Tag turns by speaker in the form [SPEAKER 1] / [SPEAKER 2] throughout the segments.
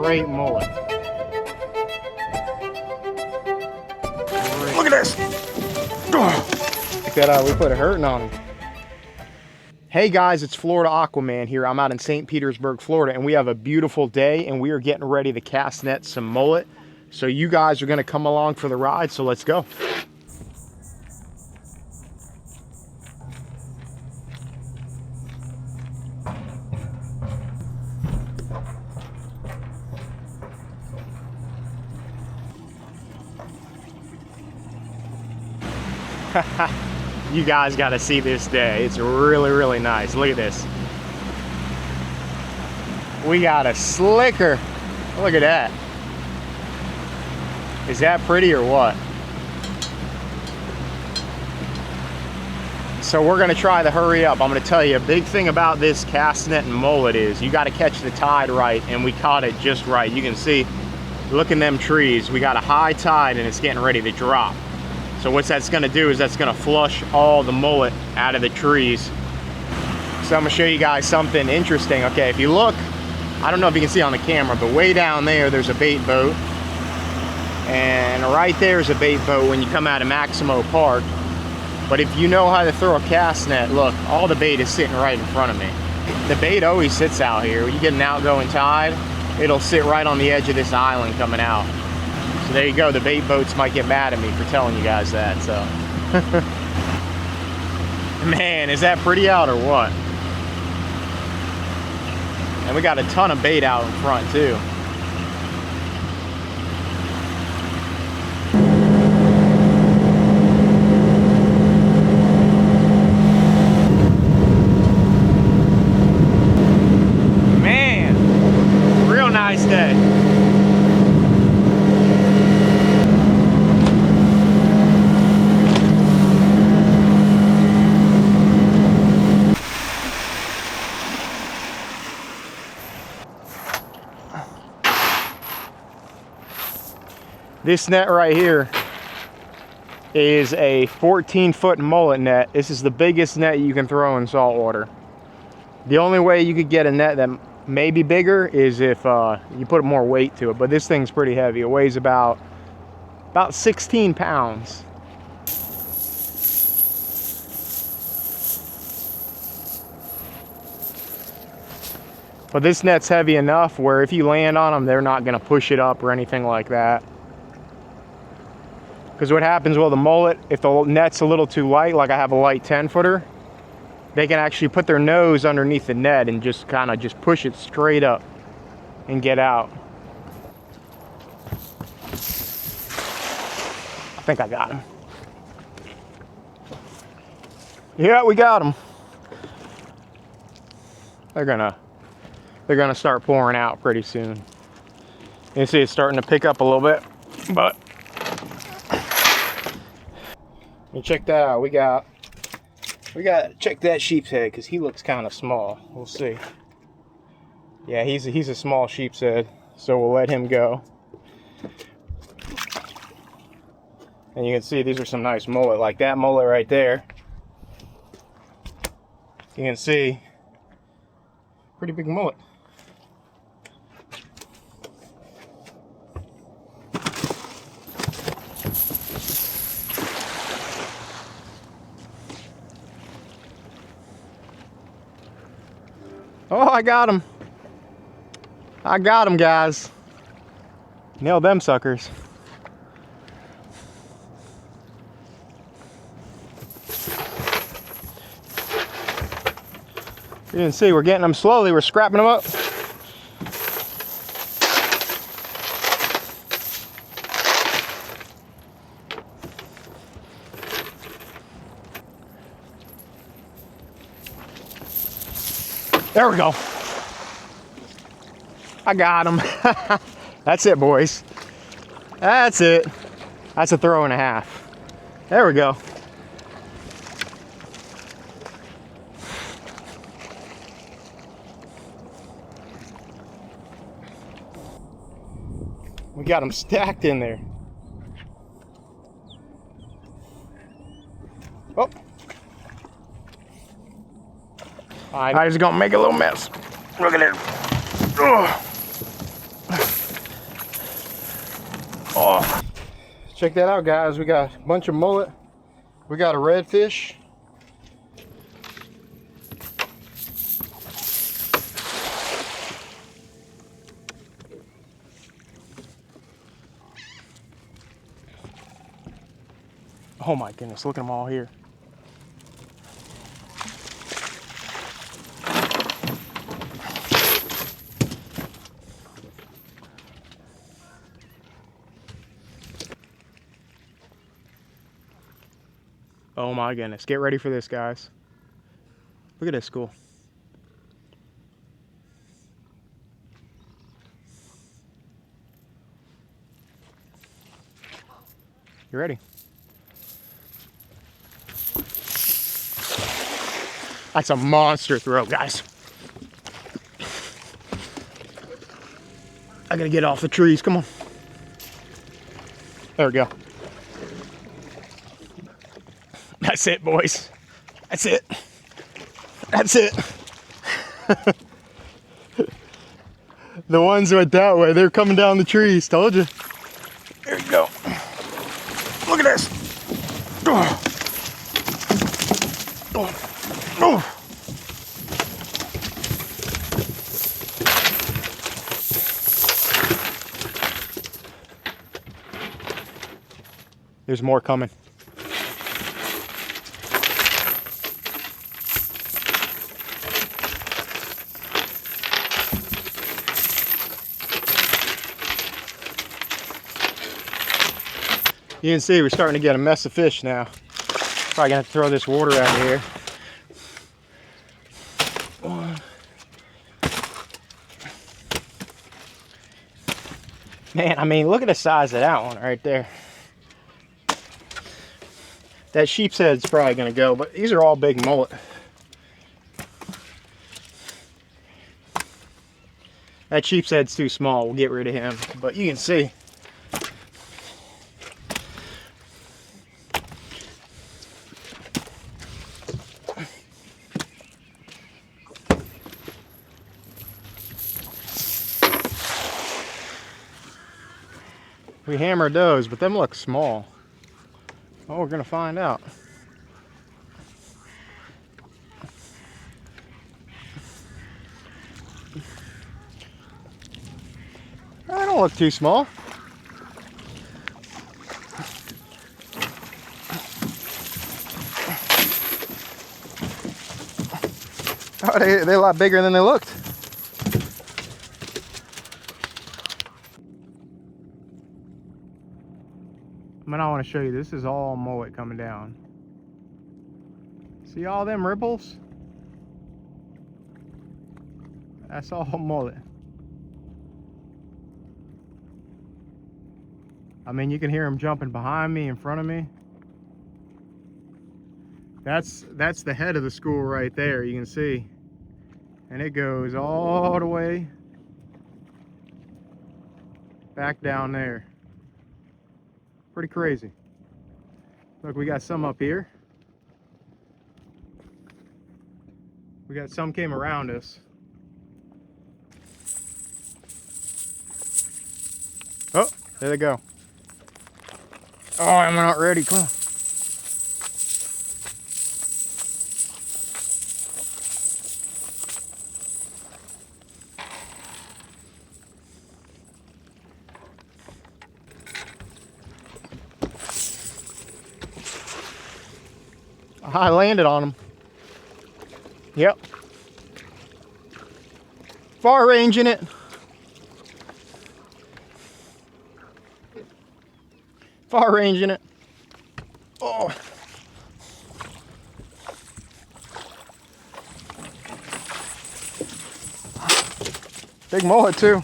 [SPEAKER 1] Great mullet.
[SPEAKER 2] Look at this.
[SPEAKER 1] Check that out, we put a hurting on him. Hey guys, it's Florida Aquaman here. I'm out in St. Petersburg, Florida, and we have a beautiful day, and we are getting ready to cast net some mullet. So you guys are gonna come along for the ride, so let's go. You guys got to see this day. It's really, really nice. Look at this. We got a slicker. Look at that. Is that pretty or what? So we're going to try to hurry up. I'm going to tell you a big thing about this cast net and mullet is you got to catch the tide right, and we caught it just right. You can see, look in them trees. We got a high tide and it's getting ready to drop. So what that's gonna do is that's gonna flush all the mullet out of the trees. So I'm gonna show you guys something interesting. Okay, if you look, I don't know if you can see on the camera, but way down there's a bait boat. And right there's a bait boat when you come out of Maximo Park. But if you know how to throw a cast net, look, all the bait is sitting right in front of me. The bait always sits out here. When you get an outgoing tide, it'll sit right on the edge of this island coming out. So there you go, the bait boats might get mad at me for telling you guys that, so. Man, is that pretty out or what? And we got a ton of bait out in front too. Man, real nice day. This net right here is a 14-foot mullet net. This is the biggest net you can throw in saltwater. The only way you could get a net that may be bigger is if you put more weight to it, but this thing's pretty heavy. It weighs about 16 pounds. But this net's heavy enough where if you land on them, they're not gonna push it up or anything like that. Because what happens, well, the mullet, if the net's a little too light, like I have a light 10-footer, they can actually put their nose underneath the net and just kind of just push it straight up and get out. I think I got him. Yeah, we got him. They're gonna start pouring out pretty soon. You can see it's starting to pick up a little bit, but and check that out. We got check that sheep's head because he looks kind of small. We'll see. Yeah, he's a small sheep's head, so we'll let him go. And you can see these are some nice mullet, like that mullet right there. You can see pretty big mullet. Oh, I got him. I got him, guys. Nailed them suckers. You can see we're getting them slowly. We're scrapping them up. There we go. I got him. That's it, boys. That's it. That's a throw and a half. There we go. We got them stacked in there. Oh. I was gonna make a little mess. Look at it. Ugh. Oh. Check that out, guys. We got a bunch of mullet. We got a redfish. Oh my goodness, look at them all here. Oh my goodness, get ready for this, guys. Look at this school. You ready? That's a monster throw, guys. I gotta get off the trees, come on. There we go. That's it, boys. That's it. That's it. The ones went that way, they're coming down the trees, told you. There you go. Look at this. Oh. Oh. Oh. There's more coming. You can see we're starting to get a mess of fish now. Probably gonna have to throw this water out here. One. Man, I mean, look at the size of that one right there. That sheep's head's probably gonna go, but these are all big mullet. That sheep's head's too small, we'll get rid of him. But you can see. We hammered those, but them look small. Oh, we're gonna find out. I don't look too small. Oh, they're a lot bigger than they looked. I want to show you, this is all mullet coming down. See all them ripples? That's all mullet. I mean, you can hear them jumping behind me, in front of me. That's the head of the school right there, you can see. And it goes all the way back down there. Pretty crazy. Look, we got some up here. We got some came around us. Oh, there they go. Oh, I'm not ready. Come on. I landed on them. Yep. Far ranging it. Far ranging it. Oh. Big mullet too.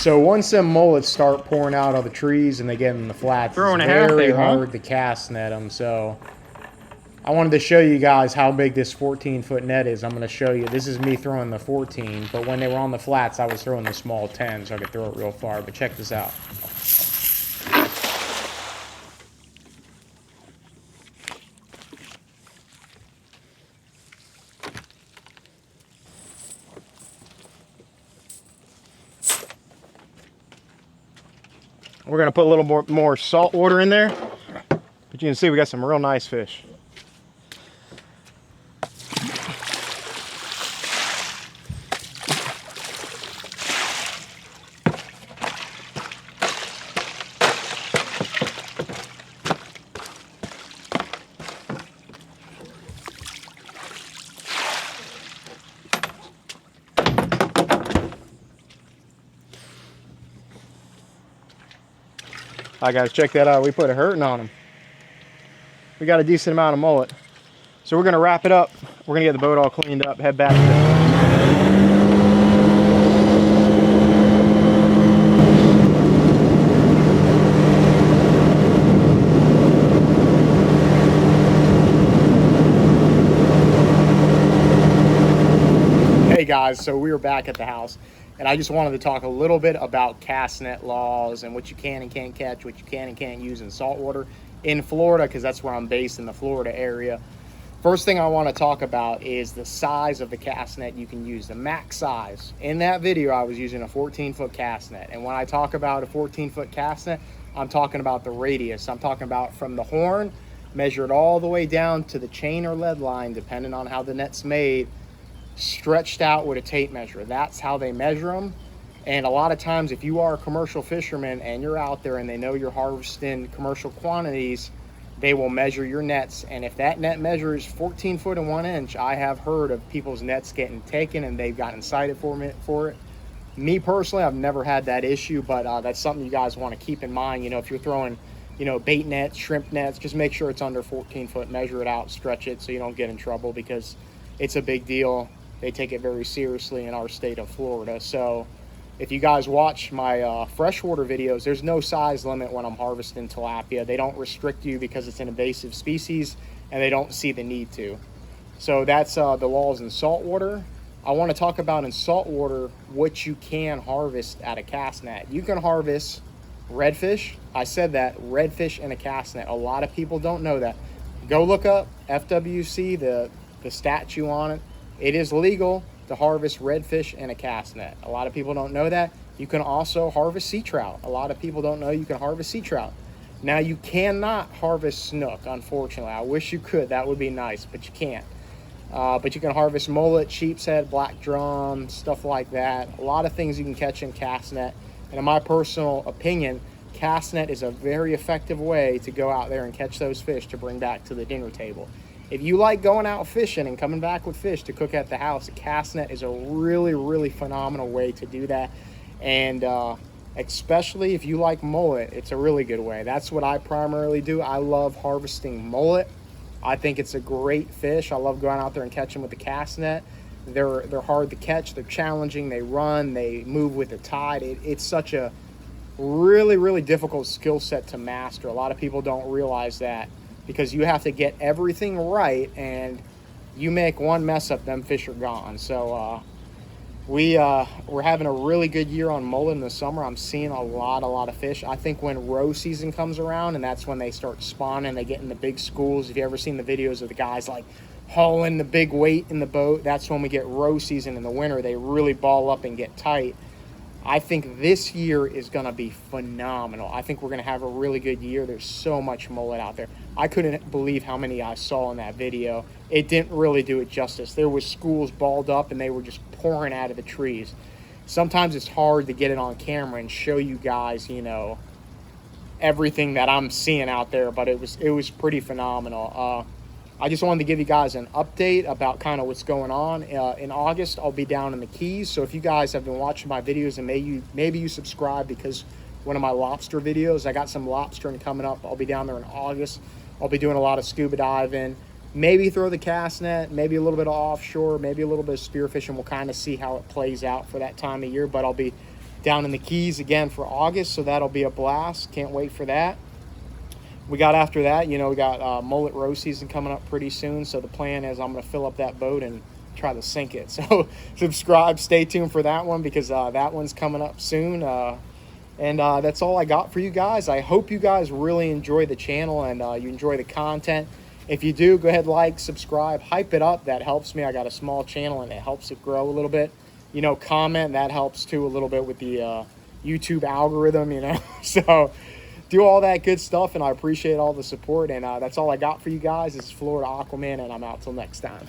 [SPEAKER 1] So once them mullets start pouring out of the trees and they get in the flats, it's very hard to cast net them. So I wanted to show you guys how big this 14-foot net is. I'm going to show you. This is me throwing the 14, but when they were on the flats, I was throwing the small 10, so I could throw it real far. But check this out. We're gonna put a little more salt water in there, but you can see we got some real nice fish. All right, guys, check that out. We put a hurting on them. We got a decent amount of mullet. So we're gonna wrap it up. We're gonna get the boat all cleaned up, head back to Hey guys, so we were back at the house, and I just wanted to talk a little bit about cast net laws and what you can and can't catch, what you can and can't use in saltwater in Florida, because that's where I'm based, in the Florida area. First thing I want to talk about is the size of the cast net you can use, the max size. In that video, I was using a 14-foot cast net, and when I talk about a 14-foot cast net, I'm talking about the radius. I'm talking about from the horn, measured all the way down to the chain or lead line, depending on how the net's made, stretched out with a tape measure. That's how they measure them. And a lot of times, if you are a commercial fisherman and you're out there and they know you're harvesting commercial quantities, they will measure your nets. And if that net measures 14 foot and 1 inch, I have heard of people's nets getting taken and they've gotten cited for it. Me personally, I've never had that issue, but that's something you guys want to keep in mind. You know, if you're throwing, you know, bait nets, shrimp nets, just make sure it's under 14 foot, measure it out, stretch it so you don't get in trouble, because it's a big deal. They take it very seriously in our state of Florida. So if you guys watch my freshwater videos, there's no size limit when I'm harvesting tilapia. They don't restrict you because it's an invasive species, and they don't see the need to. So that's the laws in saltwater. I want to talk about in saltwater what you can harvest at a cast net. You can harvest redfish. I said that, redfish in a cast net. A lot of people don't know that. Go look up FWC, the statute on it. It is legal to harvest redfish in a cast net. A lot of people don't know that. You can also harvest sea trout. A lot of people don't know you can harvest sea trout. Now, you cannot harvest snook, unfortunately. I wish you could. That would be nice, but you can't. But you can harvest mullet, sheep's head, black drum, stuff like that. A lot of things you can catch in cast net. And in my personal opinion, cast net is a very effective way to go out there and catch those fish to bring back to the dinner table. If you like going out fishing and coming back with fish to cook at the house, a cast net is a really, really phenomenal way to do that. And especially if you like mullet, it's a really good way. That's what I primarily do. I love harvesting mullet. I think it's a great fish. I love going out there and catching with the cast net. They're hard to catch. They're challenging. They run. They move with the tide. It's such a really, really difficult skill set to master. A lot of people don't realize that, because you have to get everything right, and you make one mess up, them fish are gone. So we're having a really good year on mullet in the summer. I'm seeing a lot of fish. I think when roe season comes around, and that's when they start spawning, they get in the big schools. If you ever seen the videos of the guys like hauling the big weight in the boat, that's when we get roe season in the winter. They really ball up and get tight. I think this year is going to be phenomenal. I think we're going to have a really good year. There's so much mullet out there. I couldn't believe how many I saw in that video. It didn't really do it justice. There was schools balled up, and they were just pouring out of the trees. Sometimes it's hard to get it on camera and show you guys, you know, everything that I'm seeing out there, but it was pretty phenomenal. I just wanted to give you guys an update about kind of what's going on. In August, I'll be down in the Keys. So if you guys have been watching my videos, and maybe you subscribe, because one of my lobster videos, I got some lobstering coming up. I'll be down there in August. I'll be doing a lot of scuba diving, maybe throw the cast net, maybe a little bit of offshore, maybe a little bit of spearfishing. We'll kind of see how it plays out for that time of year. But I'll be down in the Keys again for August, so that'll be a blast. Can't wait for that. We got after that, you know, we got mullet roe season coming up pretty soon. So the plan is I'm going to fill up that boat and try to sink it. So subscribe, stay tuned for that one, because that one's coming up soon. And that's all I got for you guys. I hope you guys really enjoy the channel and you enjoy the content. If you do, go ahead, like, subscribe, hype it up. That helps me. I got a small channel and it helps it grow a little bit. You know, comment, that helps too a little bit with the YouTube algorithm, you know. So do all that good stuff, and I appreciate all the support. And that's all I got for you guys. This is Florida Aquaman, and I'm out till next time.